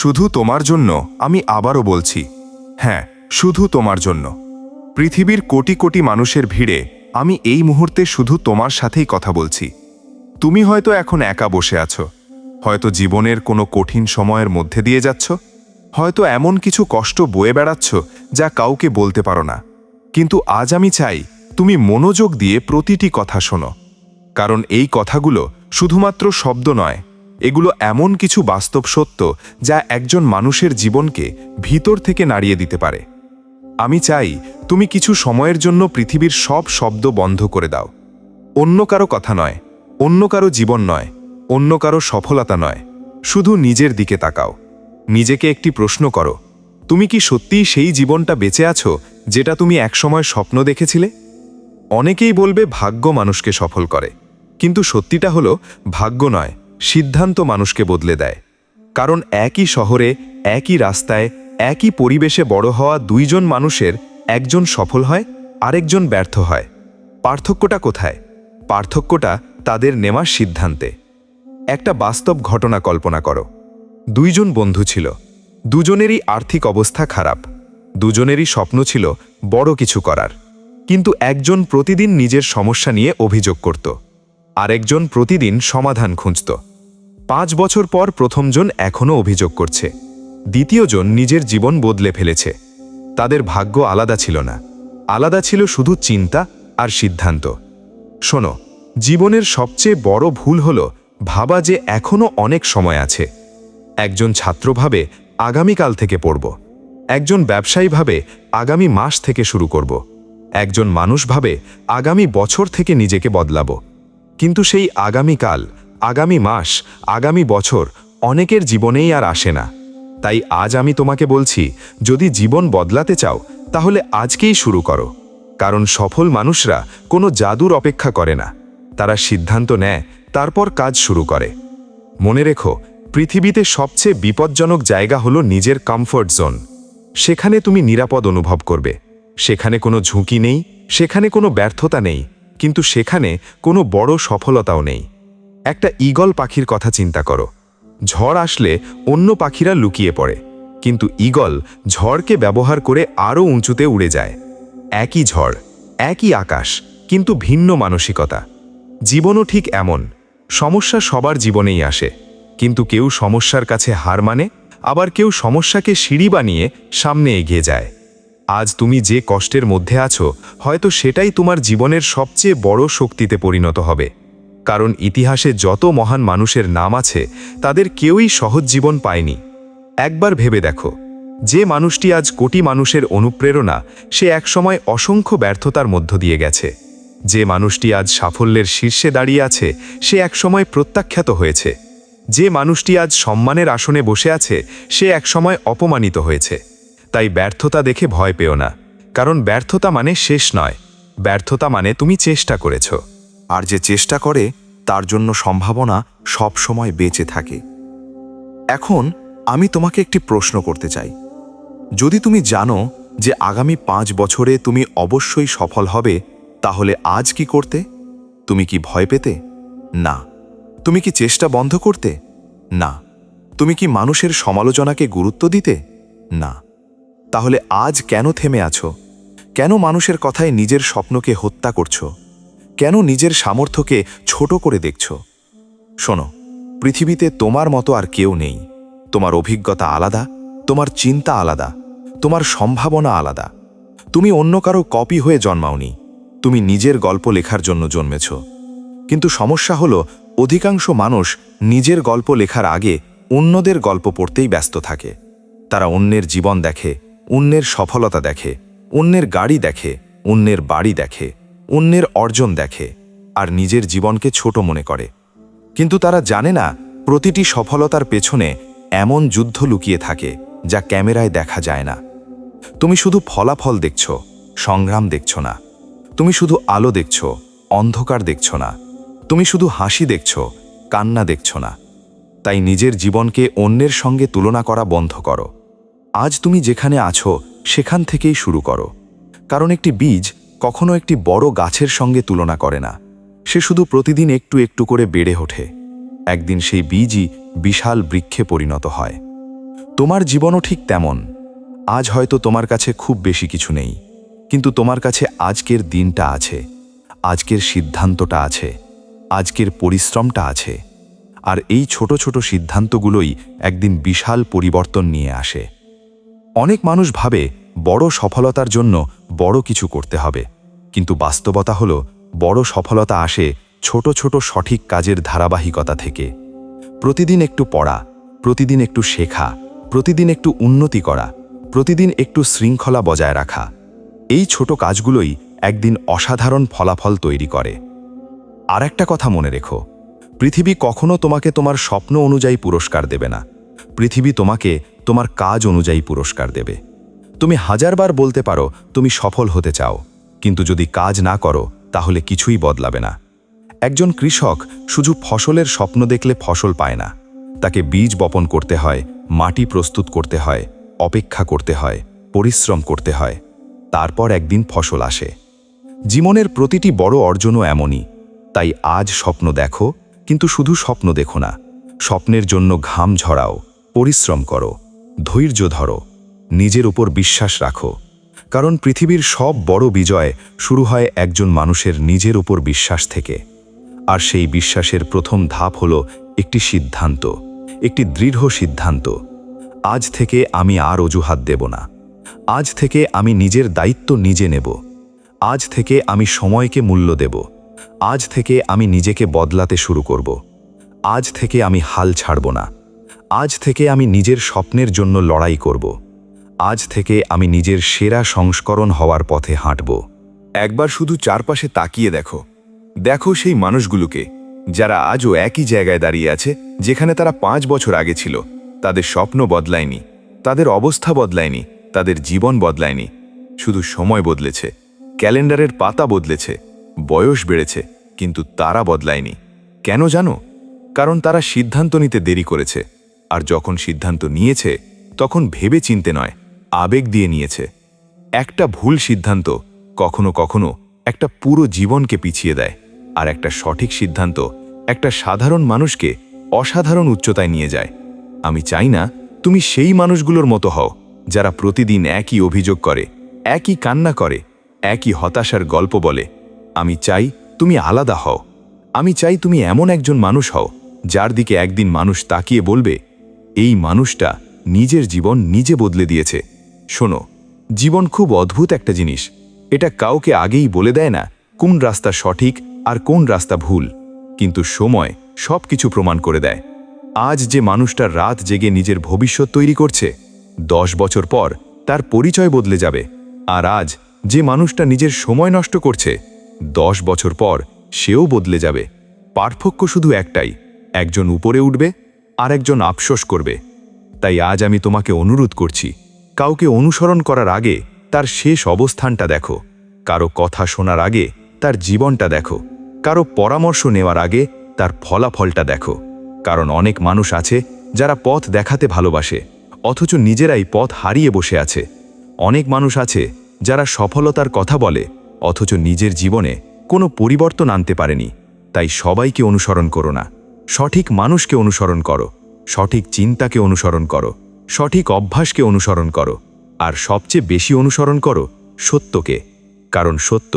শুধু তোমার জন্য আমি আবারও বলছি, হ্যাঁ, শুধু তোমার জন্য। পৃথিবীর কোটি কোটি মানুষের ভিড়ে আমি এই মুহূর্তে শুধু তোমার সাথেই কথা বলছি। তুমি হয়তো এখন একা বসে আছো, হয়তো জীবনের কোনো কঠিন সময়ের মধ্যে দিয়ে যাচ্ছ, হয়তো এমন কিছু কষ্ট বয়ে বেড়াচ্ছ যা কাউকে বলতে পারো না। কিন্তু আজ আমি চাই তুমি মনোযোগ দিয়ে প্রতিটি কথা শোনো, কারণ এই কথাগুলো শুধুমাত্র শব্দ নয়, এগুলো এমন কিছু বাস্তব সত্য যা একজন মানুষের জীবনকে ভিতর থেকে নাড়িয়ে দিতে পারে। আমি চাই তুমি কিছু সময়ের জন্য পৃথিবীর সব শব্দ বন্ধ করে দাও। অন্য কারো কথা নয়, অন্য কারো জীবন নয়, অন্য কারো সফলতা নয়, শুধু নিজের দিকে তাকাও। নিজেকে একটি প্রশ্ন করো, তুমি কি সত্যিই সেই জীবনটা বেঁচে আছো যেটা তুমি একসময় স্বপ্ন দেখেছিলে? অনেকেই বলবে ভাগ্য মানুষকে সফল করে, কিন্তু সত্যিটা হলো ভাগ্য নয়, সিদ্ধান্ত মানুষকে বদলে দেয়। কারণ একই শহরে, একই রাস্তায়, একই পরিবেশে বড় হওয়া দুইজন মানুষের একজন সফল হয়, আরেকজন ব্যর্থ হয়। পার্থক্যটা কোথায়? পার্থক্যটা তাদের নেওয়ার সিদ্ধান্তে। একটা বাস্তব ঘটনা কল্পনা করো। দুইজন বন্ধু ছিল, দুজনেরই আর্থিক অবস্থা খারাপ, দুজনেরই স্বপ্ন ছিল বড় কিছু করার। কিন্তু একজন প্রতিদিন নিজের সমস্যা নিয়ে অভিযোগ করত, আরেকজন প্রতিদিন সমাধান খুঁজত। 5 বছর পর প্রথমজন এখনও অভিযোগ করছে, দ্বিতীয়জন নিজের জীবন বদলে ফেলেছে। তাদের ভাগ্য আলাদা ছিল না, আলাদা ছিল শুধু চিন্তা আর সিদ্ধান্ত। শোনো, জীবনের সবচেয়ে বড় ভুল হলো ভাবা যে এখনও অনেক সময় আছে। একজন ছাত্র ভাবে আগামীকাল থেকে পড়ব, একজন ব্যবসায়ী ভাবে আগামী মাস থেকে শুরু করব, একজন মানুষ ভাবে আগামী বছর থেকে নিজেকে বদলাবো। কিন্তু সেই আগামীকাল, আগামী মাস, আগামী বছর অনেকের জীবনেই আর আসে না। তাই আজ আমি তোমাকে বলছি, যদি জীবন বদলাতে চাও তাহলে আজকেই শুরু করো। কারণ সফল মানুষরা কোনো জাদুর অপেক্ষা করে না, তারা সিদ্ধান্ত নেয়, তারপর কাজ শুরু করে। মনে রেখো, পৃথিবীতে সবচেয়ে বিপজ্জনক জায়গা হলো নিজের কমফর্ট জোন। সেখানে তুমি নিরাপদ অনুভব করবে, সেখানে কোনো ঝুঁকি নেই, সেখানে কোনো ব্যর্থতা নেই, কিন্তু সেখানে কোনো বড় সফলতাও নেই। একটা ঈগল পাখির কথা চিন্তা করো। ঝড় আসলে অন্য পাখিরা লুকিয়ে পড়ে, কিন্তু ঈগল ঝড়কে ব্যবহার করে আরও উঁচুতে উড়ে যায়। একই ঝড়, একই আকাশ, কিন্তু ভিন্ন মানসিকতা। জীবনও ঠিক এমন, সমস্যা সবার জীবনেই আসে, কিন্তু কেউ সমস্যার কাছে হার মানে, আবার কেউ সমস্যাকে সিঁড়ি বানিয়ে সামনে এগিয়ে যায়। আজ তুমি যে কষ্টের মধ্যে আছো, হয়তো সেটাই তোমার জীবনের সবচেয়ে বড় শক্তিতে পরিণত হবে। কারণ ইতিহাসে যত মহান মানুষের নাম আছে, তাদের কেউই সহজ জীবন পায়নি। একবার ভেবে দেখো, যে মানুষটি আজ কোটি মানুষের অনুপ্রেরণা, সে একসময় অসংখ্য ব্যর্থতার মধ্য দিয়ে গেছে। যে মানুষটি আজ সাফল্যের শীর্ষে দাঁড়িয়ে আছে, সে একসময় প্রত্যাখ্যাত হয়েছে। যে মানুষটি আজ সম্মানের আসনে বসে আছে, সে একসময় অপমানিত হয়েছে। তাই ব্যর্থতা দেখে ভয় পেও না, কারণ ব্যর্থতা মানে শেষ নয়, ব্যর্থতা মানে তুমি চেষ্টা করেছ। আর যে চেষ্টা করে তার জন্য সম্ভাবনা সব সময় বেঁচে থাকে। এখন আমি তোমাকে একটি প্রশ্ন করতে চাই। যদি তুমি জানো যে আগামী 5 বছরে তুমি অবশ্যই সফল হবে, তাহলে আজ কি করতে? তুমি কি ভয় পেতে? না। তুমি কি চেষ্টা বন্ধ করতে? না। তুমি কি মানুষের সমালোচনাকে গুরুত্ব দিতে? না। তাহলে আজ কেন থেমে আছো? কেন মানুষের কথায় নিজের স্বপ্নকে হত্যা করছো? কেন নিজের সামর্থ্যকে ছোট করে দেখছো? শোনো, পৃথিবীতে তোমার মতো আর কেউ নেই। তোমার অভিজ্ঞতা আলাদা, তোমার চিন্তা আলাদা, তোমার সম্ভাবনা আলাদা। তুমি অন্য কারো কপি হয়ে জন্মাওনি, তুমি নিজের গল্প লেখার জন্য জন্মেছ। কিন্তু সমস্যা হলো, অধিকাংশ মানুষ নিজের গল্প লেখার আগে অন্যদের গল্প পড়তেই ব্যস্ত থাকে। তারা অন্যের জীবন দেখে, অন্যের সফলতা দেখে, অন্যের গাড়ি দেখে, অন্যের বাড়ি দেখে, অন্যের অর্জন দেখে, আর নিজের জীবনকে ছোট মনে করে। কিন্তু তারা জানে না, প্রতিটি সফলতার পেছনে এমন যুদ্ধ লুকিয়ে থাকে যা ক্যামেরায় দেখা যায় না। তুমি শুধু ফলাফল দেখছ, সংগ্রাম দেখছ না। তুমি শুধু আলো দেখছ, অন্ধকার দেখছ না। তুমি শুধু হাসি দেখছ, কান্না দেখছ না। তাই নিজের জীবনকে অন্যের সঙ্গে তুলনা করা বন্ধ করো। আজ তুমি যেখানে আছো সেখান থেকেই শুরু করো। কারণ একটি বীজ কখনো একটি বড় গাছের সঙ্গে তুলনা করে না, সে শুধু প্রতিদিন একটু একটু করে বেড়ে ওঠে। একদিন সেই বীজই বিশাল বৃক্ষে পরিণত হয়। তোমার জীবনও ঠিক তেমন। আজ হয়তো তোমার কাছে খুব বেশি কিছু নেই, কিন্তু তোমার কাছে আজকের দিনটা আছে, আজকের সিদ্ধান্তটা আছে, আজকের পরিশ্রমটা আছে। আর এই ছোট ছোট সিদ্ধান্তগুলোই একদিন বিশাল পরিবর্তন নিয়ে আসে। অনেক মানুষ ভাবে বড় সফলতার জন্য বড় কিছু করতে হবে, কিন্তু বাস্তবতা হলো বড় সফলতা আসে ছোট ছোট সঠিক কাজের ধারাবাহিকতা থেকে। প্রতিদিন একটু পড়া, প্রতিদিন একটু শেখা, প্রতিদিন একটু উন্নতি করা, প্রতিদিন একটু শৃঙ্খলা বজায় রাখা, এই ছোট কাজগুলোই একদিন অসাধারণ ফলাফল তৈরি করে। আর একটা কথা মনে রেখো, পৃথিবী কখনো তোমাকে তোমার স্বপ্ন অনুযায়ী পুরস্কার দেবে না। পৃথিবী তোমাকে তোমার কাজ অনুযায়ী পুরস্কার দেবে। তুমি হাজারবার বলতে পারো তুমি সফল হতে চাও, কিন্তু যদি কাজ না করো তাহলে কিছুই বদলাবে না। একজন কৃষক শুধু ফসলের স্বপ্ন দেখলে ফসল পায় না। তাকে বীজ বপন করতে হয়, মাটি প্রস্তুত করতে হয়, অপেক্ষা করতে হয়, পরিশ্রম করতে হয়। তারপর একদিন ফসল আসে। জীবনের প্রতিটি বড় অর্জনও এমনই। তাই আজ স্বপ্ন দেখো, কিন্তু শুধু স্বপ্ন দেখো না। স্বপ্নের জন্য ঘাম ঝরাও, পরিশ্রম করো, ধৈর্য ধরো, নিজের উপর বিশ্বাস রাখো। কারণ পৃথিবীর সব বড় বিজয় শুরু হয় একজন মানুষের নিজের উপর বিশ্বাস থেকে। আর সেই বিশ্বাসের প্রথম ধাপ হলো একটি সিদ্ধান্ত, একটি দৃঢ় সিদ্ধান্ত। আজ থেকে আমি আর অজুহাত দেব না। আজ থেকে আমি নিজের দায়িত্ব নিজে নেব। আজ থেকে আমি সময়কে মূল্য দেব। আজ থেকে আমি নিজেকে বদলাতে শুরু করব। আজ থেকে আমি হাল ছাড়ব না। আজ থেকে আমি নিজের স্বপ্নের জন্য লড়াই করব। আজ থেকে আমি নিজের সেরা সংস্করণ হওয়ার পথে হাঁটব। একবার শুধু চারপাশে তাকিয়ে দেখো, দেখো সেই মানুষগুলোকে যারা আজও একই জায়গায় দাঁড়িয়ে আছে যেখানে তারা 5 বছর আগে ছিল। তাদের স্বপ্ন বদলায়নি, তাদের অবস্থা বদলায়নি, তাদের জীবন বদলায়নি। শুধু সময় বদলেছে, ক্যালেন্ডারের পাতা বদলেছে, বয়স বেড়েছে, কিন্তু তারা বদলায়নি। কেন জানো? কারণ তারা সিদ্ধান্ত নিতে দেরি করেছে। আর যখন সিদ্ধান্ত নিয়েছে তখন ভেবে চিনতে নয়, আবেগ দিয়ে নিয়েছে। একটা ভুল সিদ্ধান্ত কখনো কখনো একটা পুরো জীবনকে পিছিয়ে দেয়, আর একটা সঠিক সিদ্ধান্ত একটা সাধারণ মানুষকে অসাধারণ উচ্চতায় নিয়ে যায়। আমি চাই না তুমি সেই মানুষগুলোর মতো হও যারা প্রতিদিন একই অভিযোগ করে, একই কান্না করে, একই হতাশার গল্প বলে। আমি চাই তুমি আলাদা হও। আমি চাই তুমি এমন একজন মানুষ হও যার দিকে একদিন মানুষ তাকিয়ে বলবে, এই মানুষটা নিজের জীবন নিজে বদলে দিয়েছে। শোনো, জীবন খুব অদ্ভুত একটা জিনিস। এটা কাউকে আগেই বলে দেয় না কোন রাস্তা সঠিক আর কোন রাস্তা ভুল, কিন্তু সময় সব কিছু প্রমাণ করে দেয়। আজ যে মানুষটা রাত জেগে নিজের ভবিষ্যৎ তৈরি করছে, 10 বছর পর তার পরিচয় বদলে যাবে। আর আজ যে মানুষটা নিজের সময় নষ্ট করছে, 10 বছর পর সেও বদলে যাবে। পার্থক্য শুধু একটাই, একজন উপরে উঠবে আর একজন আফসোস করবে। তাই আজ আমি তোমাকে অনুরোধ করছি, কাউকে অনুসরণ করার আগে তার শেষ অবস্থানটা দেখো। কারো কথা শোনার আগে তার জীবনটা দেখো। কারো পরামর্শ নেওয়ার আগে তার ফলাফলটা দেখো। কারণ অনেক মানুষ আছে যারা পথ দেখাতে ভালোবাসে, অথচ নিজেরাই পথ হারিয়ে বসে আছে। অনেক মানুষ আছে যারা সফলতার কথা বলে, অথচ নিজের জীবনে কোনো পরিবর্তন আনতে পারেনি। তাই সবাইকে অনুসরণ করো না, সঠিক মানুষকে অনুসরণ করো, সঠিক চিন্তাকে অনুসরণ করো, সঠিক অভ্যাসকে অনুসরণ করো, আর সবচেয়ে বেশি অনুসরণ করো সত্যকে। কারণ সত্য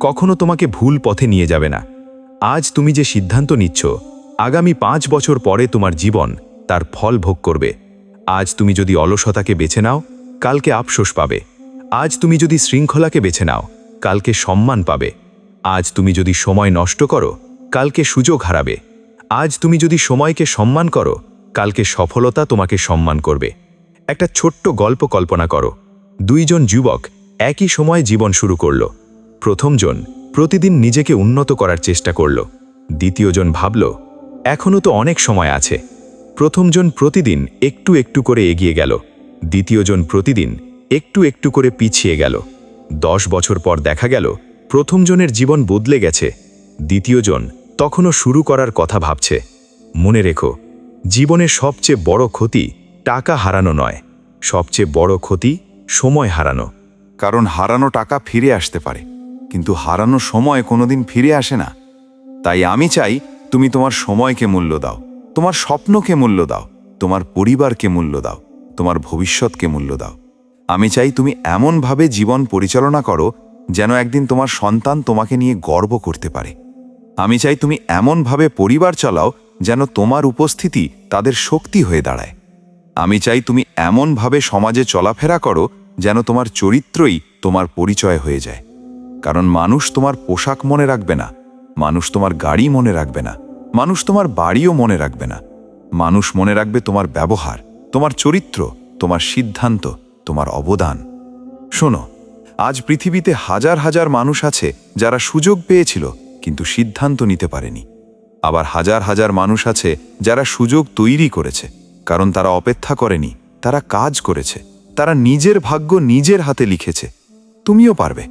কখনো তোমাকে ভুল পথে নিয়ে যাবে না। আজ তুমি যে সিদ্ধান্ত নিচ্ছ, আগামী 5 বছর পরে তোমার জীবন তার ফল ভোগ করবে। আজ তুমি যদি অলসতাকে বেছে নাও, কালকে আফসোস পাবে। আজ তুমি যদি শৃঙ্খলাকে বেছে নাও, কালকে সম্মান পাবে। আজ তুমি যদি সময় নষ্ট করো, কালকে সুযোগ হারাবে। আজ তুমি যদি সময়কে সম্মান করো, কালকে সফলতা তোমাকে সম্মান করবে। একটা ছোট্ট গল্প কল্পনা করো। 2 জন যুবক একই সময়ে জীবন শুরু করল। প্রথমজন প্রতিদিন নিজেকে উন্নত করার চেষ্টা করল। দ্বিতীয়জন ভাবল, এখনও তো অনেক সময় আছে। প্রথমজন প্রতিদিন একটু একটু করে এগিয়ে গেল। দ্বিতীয়জন প্রতিদিন একটু একটু করে পিছিয়ে গেল। 10 বছর পর দেখা গেল প্রথমজনের জীবন বদলে গেছে। দ্বিতীয়জন তখনও শুরু করার কথা ভাবছে। মনে রেখো, জীবনের সবচেয়ে বড় ক্ষতি টাকা হারানো নয়, সবচেয়ে বড় ক্ষতি সময় হারানো। কারণ হারানো টাকা ফিরে আসতে পারে, কিন্তু হারানো সময় কোনোদিন ফিরে আসে না। তাই আমি চাই তুমি তোমার সময়কে মূল্য দাও, তোমার স্বপ্নকে মূল্য দাও, তোমার পরিবারকে মূল্য দাও, তোমার ভবিষ্যৎকে মূল্য দাও। আমি চাই তুমি এমনভাবে জীবন পরিচালনা করো যেন একদিন তোমার সন্তান তোমাকে নিয়ে গর্ব করতে পারে। আমি চাই তুমি এমনভাবে পরিবার চালাও যেন তোমার উপস্থিতি তাদের শক্তি হয়ে দাঁড়ায়। আমি চাই তুমি এমনভাবে সমাজে চলাফেরা করো যেন তোমার চরিত্রই তোমার পরিচয় হয়ে যায়। কারণ মানুষ তোমার পোশাক মনে রাখবে না, মানুষ তোমার গাড়ি মনে রাখবে না, মানুষ তোমার বাড়িও মনে রাখবে না। মানুষ মনে রাখবে তোমার ব্যবহার, তোমার চরিত্র, তোমার সিদ্ধান্ত, তোমার অবদান। শোনো, আজ পৃথিবীতে হাজার হাজার মানুষ আছে যারা সুযোগ পেয়েছিল কিন্তু সিদ্ধান্ত নিতে পারেনি। আবার হাজার হাজার মানুষ আছে যারা সুযোগ তৈরি করেছে, কারণ তারা অপেক্ষা করেনি, তারা কাজ করেছে, তারা নিজের ভাগ্য নিজের হাতে লিখেছে। তুমিও পারবে,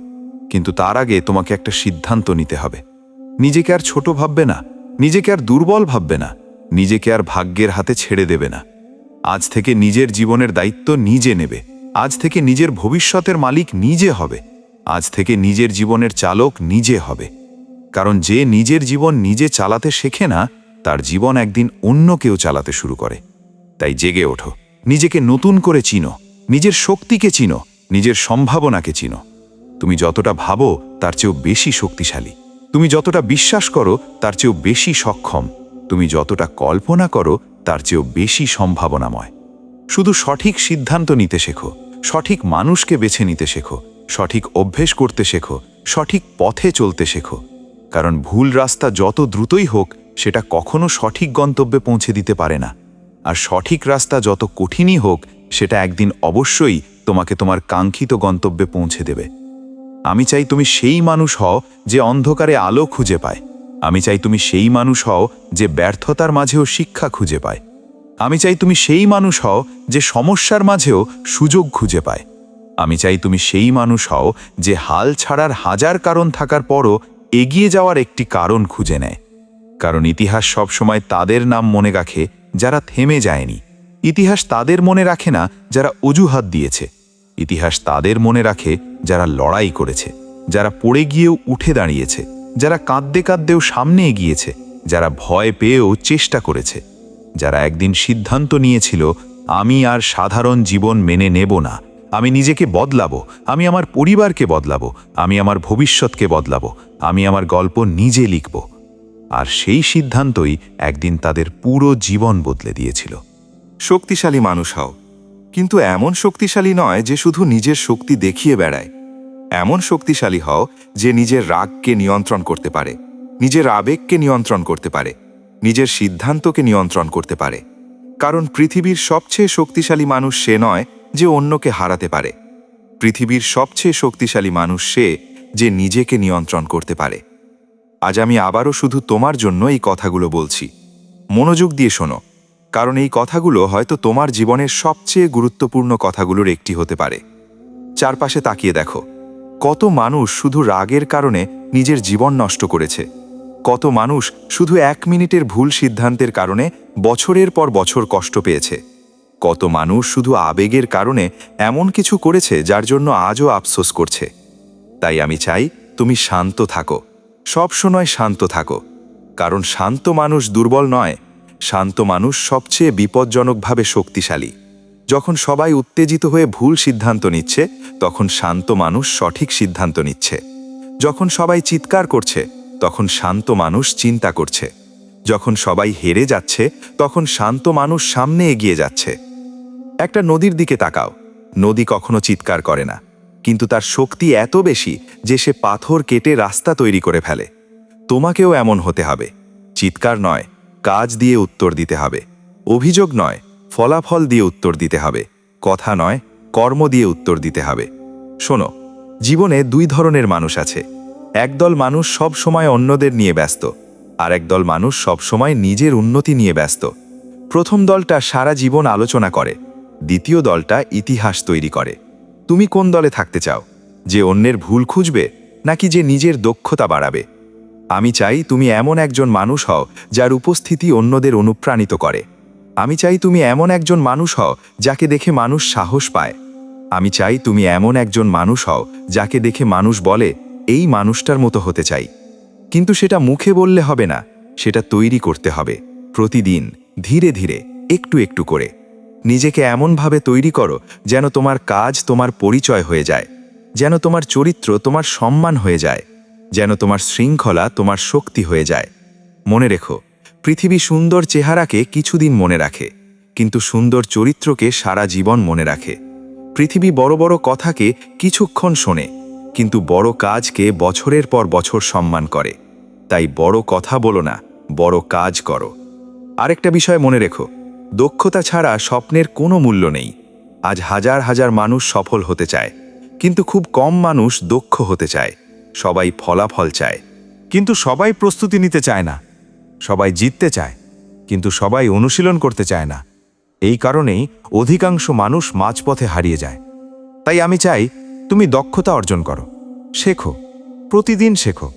কিন্তু তার আগে তোমাকে একটা সিদ্ধান্ত নিতে হবে। নিজেকে আর ছোট ভাববে না, নিজেকে আর দুর্বল ভাববে না, নিজেকে আর ভাগ্যের হাতে ছেড়ে দেবে না। আজ থেকে নিজের জীবনের দায়িত্ব নিজে নেবে। আজ থেকে নিজের ভবিষ্যতের মালিক নিজে হবে। আজ থেকে নিজের জীবনের চালক নিজে হবে। কারণ যে নিজের জীবন নিজে চালাতে শেখে না, তার জীবন একদিন অন্য কেউ চালাতে শুরু করে। তাই জেগে ওঠো, নিজেকে নতুন করে চিনো, নিজের শক্তিকে চিনো, নিজের সম্ভাবনাকে চিনো। তুমি যতটা ভাবো তার চেয়েও বেশি শক্তিশালী। তুমি যতটা বিশ্বাস করো তার চেয়েও বেশি সক্ষম। তুমি যতটা কল্পনা করো তার চেয়েও বেশি সম্ভাবনাময়। শুধু সঠিক সিদ্ধান্ত নিতে শেখো, সঠিক মানুষকে বেছে নিতে শেখো, সঠিক অভ্যেস করতে শেখো, সঠিক পথে চলতে শেখো। কারণ ভুল রাস্তা যত দ্রুতই হোক সেটা কখনো সঠিক গন্তব্যে পৌঁছে দিতে পারে না। আর সঠিক রাস্তা যত কঠিনই হোক সেটা একদিন অবশ্যই তোমাকে তোমার কাঙ্ক্ষিত গন্তব্যে পৌঁছে দেবে। আমি চাই তুমি সেই মানুষ হও যে অন্ধকারে আলো খুঁজে পায়। আমি চাই তুমি সেই মানুষ হও যে ব্যর্থতার মাঝেও শিক্ষা খুঁজে পায়। আমি চাই তুমি সেই মানুষ হও যে সমস্যার মাঝেও সুযোগ খুঁজে পায়। আমি চাই তুমি সেই মানুষ হও যে হাল ছাড়ার হাজার কারণ থাকার পরও এগিয়ে যাওয়ার একটি কারণ খুঁজে নেয়। কারণ ইতিহাস সবসময় তাদের নাম মনে রাখে যারা থেমে যায়নি। ইতিহাস তাদের মনে রাখে না যারা অজুহাত দিয়েছে। ইতিহাস তাদের মনে রাখে যারা লড়াই করেছে, যারা পড়ে গিয়েও উঠে দাঁড়িয়েছে, যারা কাঁদতে কাঁদতেও সামনে এগিয়েছে, যারা ভয় পেয়েও চেষ্টা করেছে, যারা একদিন সিদ্ধান্ত নিয়েছিল আমি আর সাধারণ জীবন মেনে নেব না, আমি নিজেকে বদলাবো, আমি আমার পরিবারকে বদলাবো, আমি আমার ভবিষ্যৎকে বদলাবো, আমি আমার গল্প নিজে লিখব। আর সেই সিদ্ধান্তই একদিন তাদের পুরো জীবন বদলে দিয়েছিল। শক্তিশালী মানুষ হও, কিন্তু এমন শক্তিশালী নয় যে শুধু নিজের শক্তি দেখিয়ে বেড়ায়। এমন শক্তিশালী হও যে নিজের রাগকে নিয়ন্ত্রণ করতে পারে, নিজের আবেগকে নিয়ন্ত্রণ করতে পারে, নিজের সিদ্ধান্তকে নিয়ন্ত্রণ করতে পারে। কারণ পৃথিবীর সবচেয়ে শক্তিশালী মানুষ সে নয় যে অন্যকে হারাতে পারে। পৃথিবীর সবচেয়ে শক্তিশালী মানুষ সে যে নিজেকে নিয়ন্ত্রণ করতে পারে। আজ আমি আবারও শুধু তোমার জন্য এই কথাগুলো বলছি। মনোযোগ দিয়ে শোনো, কারণ এই কথাগুলো হয়তো তোমার জীবনের সবচেয়ে গুরুত্বপূর্ণ কথাগুলোর একটি হতে পারে। চারপাশে তাকিয়ে দেখো, কত মানুষ শুধু রাগের কারণে নিজের জীবন নষ্ট করেছে। কত মানুষ শুধু 1 মিনিটের ভুল সিদ্ধান্তের কারণে বছরের পর বছর কষ্ট পেয়েছে। কত মানুষ শুধু আবেগের কারণে এমন কিছু করেছে যার জন্য আজও আফসোস করছে। তাই আমি চাই তুমি শান্ত থাকো, সব সময় শান্ত থাকো। কারণ শান্ত মানুষ দুর্বল নয়, শান্ত মানুষ সবচেয়ে বিপজ্জনকভাবে শক্তিশালী। যখন সবাই উত্তেজিত হয়ে ভুল সিদ্ধান্ত নিচ্ছে, তখন শান্ত মানুষ সঠিক সিদ্ধান্ত নিচ্ছে। যখন সবাই চিৎকার করছে, তখন শান্ত মানুষ চিন্তা করছে। যখন সবাই হেরে যাচ্ছে, তখন শান্ত মানুষ সামনে এগিয়ে যাচ্ছে। একটা নদীর দিকে তাকাও, নদী কখনো চিৎকার করে না, কিন্তু তার শক্তি এত বেশি যে সে পাথর কেটে রাস্তা তৈরি করে ফেলে। তোমাকেও এমন হতে হবে। চিৎকার নয়, কাজ দিয়ে উত্তর দিতে হবে। অভিযোগ নয়, ফলাফল দিয়ে উত্তর দিতে হবে। কথা নয়, কর্ম দিয়ে উত্তর দিতে হবে। শোনো, জীবনে 2 ধরনের মানুষ আছে। একদল মানুষ সব সময় অন্যদের নিয়ে ব্যস্ত, আর একদল মানুষ সব সময় নিজের উন্নতি নিয়ে ব্যস্ত। প্রথম দলটা সারা জীবন আলোচনা করে, দ্বিতীয় দলটা ইতিহাস তৈরি করে। তুমি কোন দলে থাকতে চাও? যে অন্যের ভুল খুঁজবে, নাকি যে নিজের দক্ষতা বাড়াবে? আমি চাই তুমি এমন একজন মানুষ হও যার উপস্থিতি অন্যদের অনুপ্রাণিত করে। আমি চাই তুমি এমন একজন মানুষ হও যাকে দেখে মানুষ সাহস পায়। আমি চাই তুমি এমন একজন মানুষ হও যাকে দেখে মানুষ বলে এই মানুষটার মতো হতে চাই। কিন্তু সেটা মুখে বললে হবে না, সেটা তৈরি করতে হবে প্রতিদিন, ধীরে ধীরে, একটু একটু করে। নিজেকে এমনভাবে তৈরি করো যেন তোমার কাজ তোমার পরিচয় হয়ে যায়, যেন তোমার চরিত্র তোমার সম্মান হয়ে যায়, যেন তোমার শৃঙ্খলা তোমার শক্তি হয়ে যায়। মনে রেখো, পৃথিবী সুন্দর চেহারাকে কিছুদিন মনে রাখে, কিন্তু সুন্দর চরিত্রকে সারা জীবন মনে রাখে। পৃথিবী বড় বড় কথাকে কিছুক্ষণ শোনে, কিন্তু বড় কাজকে বছরের পর বছর সম্মান করে। তাই বড় কথা বলো না, বড় কাজ করো। আরেকটা বিষয় মনে রেখো, দক্ষতা ছাড়া স্বপ্নের কোনো মূল্য নেই। আজ হাজার হাজার মানুষ সফল হতে চায়, কিন্তু খুব কম মানুষ দক্ষ হতে চায়। সবাই ফলাফল চায়, কিন্তু সবাই প্রস্তুতি নিতে চায় না। সবাই জিততে চায়, কিন্তু সবাই অনুশীলন করতে চায় না। এই কারণেই অধিকাংশ মানুষ মাঝপথে হারিয়ে যায়। তাই আমি চাই তুমি দক্ষতা অর্জন করো, শেখো, প্রতিদিন শেখো।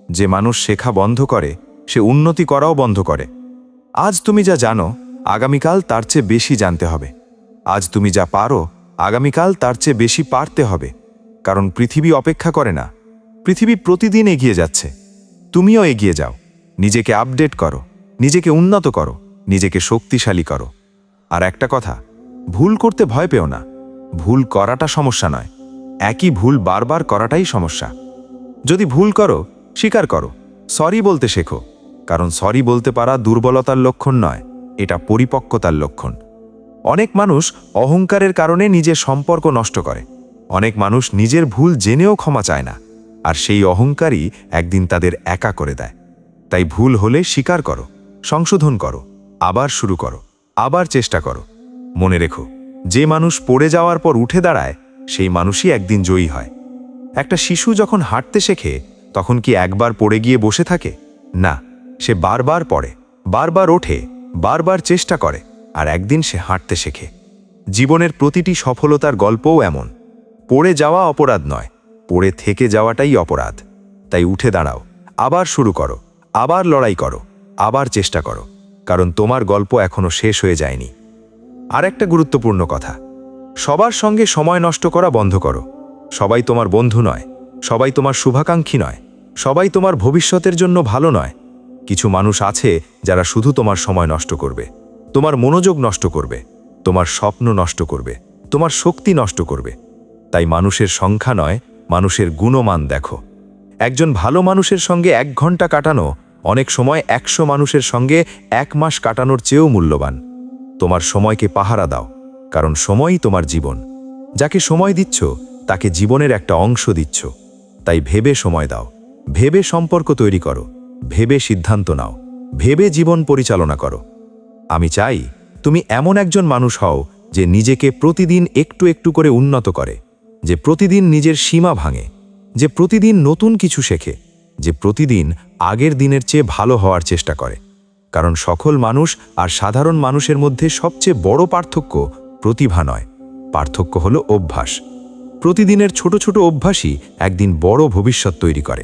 যে মানুষ শেখা বন্ধ করে সে উন্নতি করাও বন্ধ করে। আজ তুমি যা জানো, আগামীকাল তার চেয়ে বেশি জানতে হবে। আজ তুমি যা পারো, আগামীকাল তার চেয়ে বেশি পারতে হবে। কারণ পৃথিবী অপেক্ষা করে না, পৃথিবী প্রতিদিন এগিয়ে যাচ্ছে। তুমিও এগিয়ে যাও, নিজেকে আপডেট করো, নিজেকে উন্নত করো, নিজেকে শক্তিশালী করো। আর একটা কথা, ভুল করতে ভয় পেও না। ভুল করাটা সমস্যা নয়, একই ভুল বারবার করাটাই সমস্যা। যদি ভুল করো, স্বীকার করো, সরি বলতে শেখো। কারণ সরি বলতে পারা দুর্বলতার লক্ষণ নয়, এটা পরিপক্কতার লক্ষণ। অনেক মানুষ অহংকারের কারণে নিজের সম্পর্ক নষ্ট করে। অনেক মানুষ নিজের ভুল জেনেও ক্ষমা চায় না, আর সেই অহংকারই একদিন তাদের একা করে দেয়। তাই ভুল হলে স্বীকার করো, সংশোধন করো, আবার শুরু করো, আবার চেষ্টা করো। মনে রেখো, যে মানুষ পড়ে যাওয়ার পর উঠে দাঁড়ায় সেই মানুষই একদিন জয়ী হয়। একটা শিশু যখন হাঁটতে শেখে তখন কি একবার পড়ে গিয়ে বসে থাকে? না, সে বারবার পড়ে, বারবার ওঠে, বারবার চেষ্টা করে, আর একদিন সে হাঁটতে শেখে। জীবনের প্রতিটি সফলতার গল্পও এমন। পড়ে যাওয়া অপরাধ নয়, পড়ে থেকে যাওয়াটাই অপরাধ। তাই উঠে দাঁড়াও, আবার শুরু করো, আবার লড়াই করো, আবার চেষ্টা করো। কারণ তোমার গল্প এখনো শেষ হয়ে যায়নি। আর একটা গুরুত্বপূর্ণ কথা, সবার সঙ্গে সময় নষ্ট করা বন্ধ করো। সবাই তোমার বন্ধু নয়, সবাই তোমার শুভাকাঙ্ক্ষী নয়, সবাই তোমার ভবিষ্যতের জন্য ভালো নয়। কিছু মানুষ আছে যারা শুধু তোমার সময় নষ্ট করবে, তোমার মনোযোগ নষ্ট করবে, তোমার স্বপ্ন নষ্ট করবে, তোমার শক্তি নষ্ট করবে। তাই মানুষের সংখ্যা নয়, মানুষের গুণমান দেখো। একজন ভালো মানুষের সঙ্গে 1 ঘন্টা কাটানো অনেক সময় 100 মানুষের সঙ্গে 1 মাস কাটানোর চেয়েও মূল্যবান। তোমার সময়কে পাহারা দাও, কারণ সময়ই তোমার জীবন। যাকে সময় দিচ্ছ তাকে জীবনের একটা অংশ দিচ্ছ। তাই ভেবে সময় দাও, ভেবে সম্পর্ক তৈরি করো, ভেবে সিদ্ধান্ত নাও, ভেবে জীবন পরিচালনা করো। আমি চাই তুমি এমন একজন মানুষ হও যে নিজেকে প্রতিদিন একটু একটু করে উন্নত করে, যে প্রতিদিন নিজের সীমা ভাঙে, যে প্রতিদিন নতুন কিছু শেখে, যে প্রতিদিন আগের দিনের চেয়ে ভালো হওয়ার চেষ্টা করে। কারণ সকল মানুষ আর সাধারণ মানুষের মধ্যে সবচেয়ে বড় পার্থক্য প্রতিভা নয়, পার্থক্য হলো অভ্যাস। প্রতিদিনের ছোট ছোট অভ্যাসই একদিন বড় ভবিষ্যৎ তৈরি করে।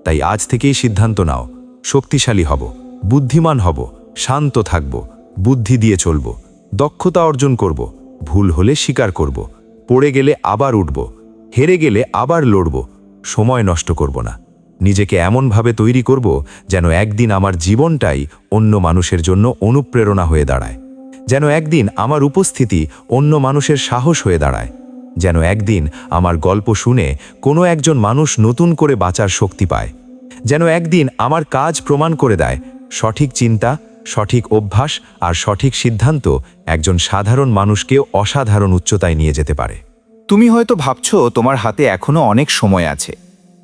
তাই আজ থেকেই সিদ্ধান্ত নাও, শক্তিশালী হব, বুদ্ধিমান হব, শান্ত থাকব, বুদ্ধি দিয়ে চলব, দক্ষতা অর্জন করব, ভুল হলে স্বীকার করব, পড়ে গেলে আবার উঠব, হেরে গেলে আবার লড়ব, সময় নষ্ট করব না। নিজেকে এমনভাবে তৈরি করব যেন একদিন আমার জীবনটাই অন্য মানুষের জন্য অনুপ্রেরণা হয়ে দাঁড়ায়, যেন একদিন আমার উপস্থিতি অন্য মানুষের সাহস হয়ে দাঁড়ায়, যেন একদিন আমার গল্প শুনে কোনো একজন মানুষ নতুন করে বাঁচার শক্তি পায়, যেন একদিন আমার কাজ প্রমাণ করে দেয় সঠিক চিন্তা, সঠিক অভ্যাস আর সঠিক সিদ্ধান্ত একজন সাধারণ মানুষকেও অসাধারণ উচ্চতায় নিয়ে যেতে পারে। তুমি হয়তো ভাবছো তোমার হাতে এখনো অনেক সময় আছে,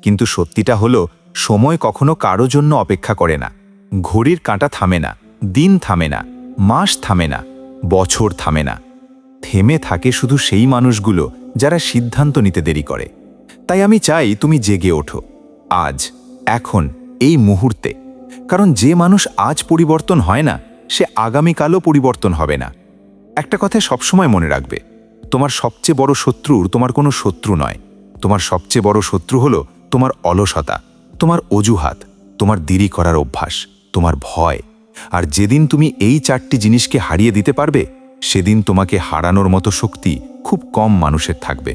কিন্তু সত্যিটা হলো সময় কখনো কারো জন্য অপেক্ষা করে না। ঘড়ির কাঁটা থামে না, দিন থামে না, মাস থামে না, বছর থামে না। থেমে থাকে শুধু সেই মানুষগুলো যারা সিদ্ধান্ত নিতে দেরি করে। তাই আমি চাই তুমি জেগে ওঠো, আজ, এখন, এই মুহূর্তে। কারণ যে মানুষ আজ পরিবর্তন হয় না, সে আগামীকালও পরিবর্তন হবে না। একটা কথা সবসময় মনে রাখবে, তোমার সবচেয়ে বড় শত্রু তোমার কোনো শত্রু নয়। তোমার সবচেয়ে বড় শত্রু হলো তোমার অলসতা, তোমার অজুহাত, তোমার দেরি করার অভ্যাস, তোমার ভয়। আর যেদিন তুমি এই 4টি জিনিসকে হারিয়ে দিতে পারবে, সেদিন তোমাকে হারানোর মতো শক্তি খুব কম মানুষের থাকবে।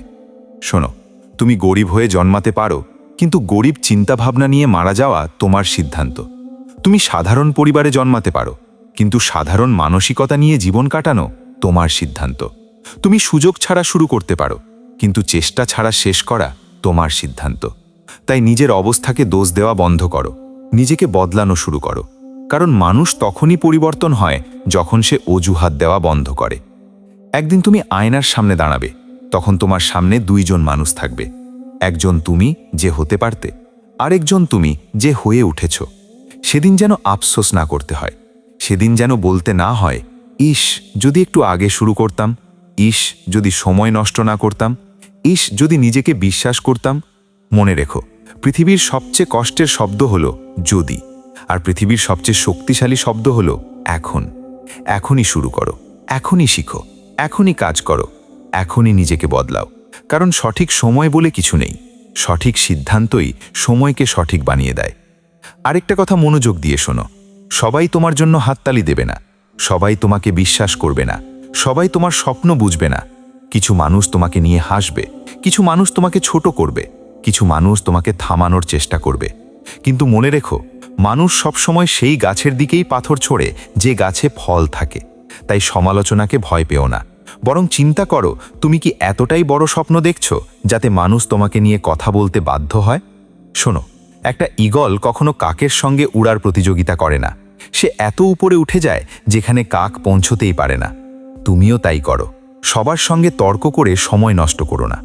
শোনো, তুমি গরিব হয়ে জন্মাতে পারো, কিন্তু গরিব চিন্তাভাবনা নিয়ে মারা যাওয়া তোমার সিদ্ধান্ত। তুমি সাধারণ পরিবারে জন্মাতে পারো, কিন্তু সাধারণ মানসিকতা নিয়ে জীবন কাটানো তোমার সিদ্ধান্ত। তুমি সুযোগ ছাড়া শুরু করতে পারো, কিন্তু চেষ্টা ছাড়া শেষ করা তোমার সিদ্ধান্ত। তাই নিজের অবস্থাকে দোষ দেওয়া বন্ধ করো, নিজেকে বদলানো শুরু করো। কারণ মানুষ তখনই পরিবর্তন হয় যখন সে অজুহাত দেওয়া বন্ধ করে। একদিন তুমি আয়নার সামনে দাঁড়াবে, তখন তোমার সামনে দুইজন মানুষ থাকবে। একজন তুমি যে হতে পারতে, আরেকজন তুমি যে হয়ে উঠেছ। সেদিন যেন আফসোস না করতে হয়, সেদিন যেন বলতে না হয়, ইস যদি একটু আগে শুরু করতাম, ইস যদি সময় নষ্ট না করতাম, ইস যদি নিজেকে বিশ্বাস করতাম। মনে রেখো, পৃথিবীর সবচেয়ে কষ্টের শব্দ হলো যদি, আর পৃথিবীর সবচেয়ে শক্তিশালী শব্দ হলো এখন। এখনই শুরু করো, এখনই শিখো, এখনই কাজ করো, এখনই নিজেকে বদলাও। কারণ সঠিক সময় বলে কিছু নেই, সঠিক সিদ্ধান্তই সময়কে সঠিক বানিয়ে দেয়। আরেকটা কথা মনোযোগ দিয়ে শোনো, সবাই তোমার জন্য হাততালি দেবে না, সবাই তোমাকে বিশ্বাস করবে না, সবাই তোমার স্বপ্ন বুঝবে না। কিছু মানুষ তোমাকে নিয়ে হাসবে, কিছু মানুষ তোমাকে ছোট করবে, কিছু মানুষ তোমাকে থামানোর চেষ্টা করবে। কিন্তু মনে রেখো, মানুষ সবসময় সেই গাছের দিকেই পাথর ছোড়ে যে গাছে ফল থাকে। তাই সমালোচনাকে ভয় পেও না, বরং চিন্তা করো, তুমি কি এতটাই বড় স্বপ্ন দেখছো যাতে মানুষ তোমাকে নিয়ে কথা বলতে বাধ্য হয়? শোনো, একটা ঈগল কখনো কাকের সঙ্গে উড়ার প্রতিযোগিতা করে না। সে এত উপরে উঠে যায় যেখানে কাক পৌঁছতেই পারে না। তুমিও তাই করো, সবার সঙ্গে তর্ক করে সময় নষ্ট করো না।